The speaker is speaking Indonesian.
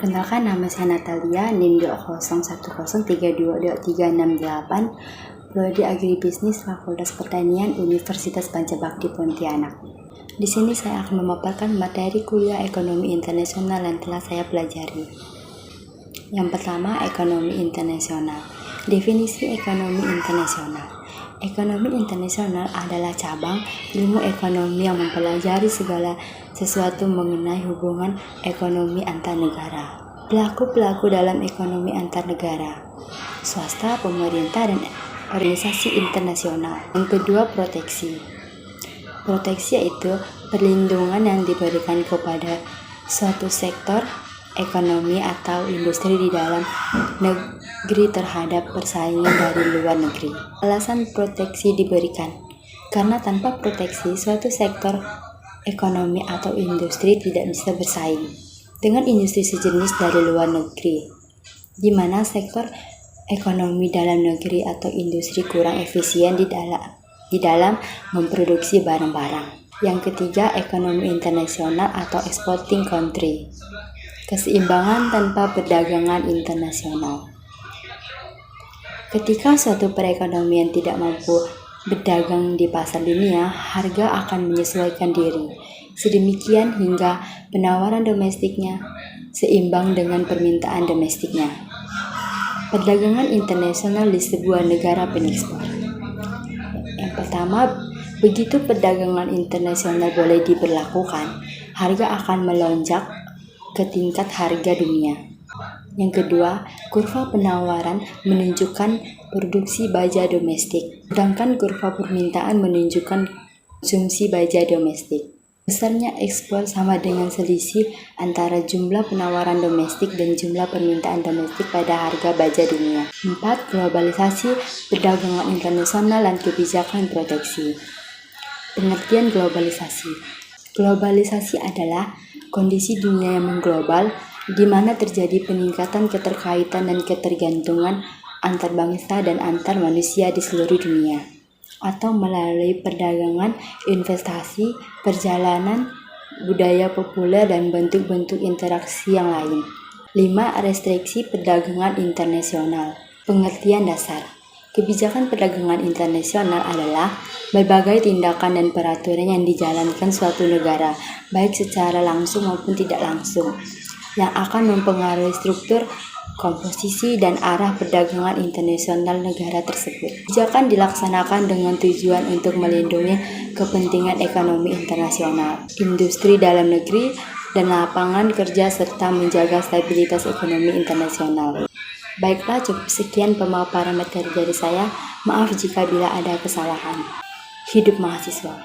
Perkenalkan, nama saya Natalia, NIM 20103223668, Prodi Agribisnis Fakultas Pertanian Universitas Pancabakti Pontianak. Di sini saya akan memaparkan materi kuliah ekonomi internasional yang telah saya pelajari. Yang pertama, ekonomi internasional. Definisi ekonomi internasional. Ekonomi internasional adalah cabang ilmu ekonomi yang mempelajari segala sesuatu mengenai hubungan ekonomi antar negara. Pelaku-pelaku dalam ekonomi antar negara, swasta, pemerintah, dan organisasi internasional. Yang kedua, proteksi. Proteksi yaitu perlindungan yang diberikan kepada suatu sektor ekonomi atau industri di dalam negeri terhadap persaingan dari luar negeri. Alasan proteksi diberikan karena tanpa proteksi suatu sektor ekonomi atau industri tidak bisa bersaing dengan industri sejenis dari luar negeri, di mana sektor ekonomi dalam negeri atau industri kurang efisien di dalam memproduksi barang-barang. Yang ketiga, ekonomi internasional atau exporting country. Keseimbangan tanpa perdagangan internasional. Ketika suatu perekonomian tidak mampu berdagang di pasar dunia, harga akan menyesuaikan diri. Sedemikian hingga penawaran domestiknya seimbang dengan permintaan domestiknya. Perdagangan internasional di sebuah negara pengekspor. Yang pertama, begitu perdagangan internasional boleh diberlakukan, harga akan melonjak ke tingkat harga dunia. Yang kedua, kurva penawaran menunjukkan produksi baja domestik, sedangkan kurva permintaan menunjukkan konsumsi baja domestik. Besarnya ekspor sama dengan selisih antara jumlah penawaran domestik dan jumlah permintaan domestik pada harga baja dunia. 4. Globalisasi perdagangan internasional dan kebijakan proteksi. Pengertian globalisasi. Globalisasi adalah kondisi dunia yang mengglobal, di mana terjadi peningkatan keterkaitan dan ketergantungan antar bangsa dan antar manusia di seluruh dunia, atau melalui perdagangan, investasi, perjalanan, budaya populer, dan bentuk-bentuk interaksi yang lain. 5. Restriksi perdagangan internasional. Pengertian dasar. Kebijakan perdagangan internasional adalah berbagai tindakan dan peraturan yang dijalankan suatu negara, baik secara langsung maupun tidak langsung, yang akan mempengaruhi struktur, komposisi, dan arah perdagangan internasional negara tersebut. Kebijakan dilaksanakan dengan tujuan untuk melindungi kepentingan ekonomi internasional, industri dalam negeri, dan lapangan kerja, serta menjaga stabilitas ekonomi internasional. Baiklah, cukup sekian pemaparan materi dari saya. Maaf jika bila ada kesalahan. Hidup mahasiswa.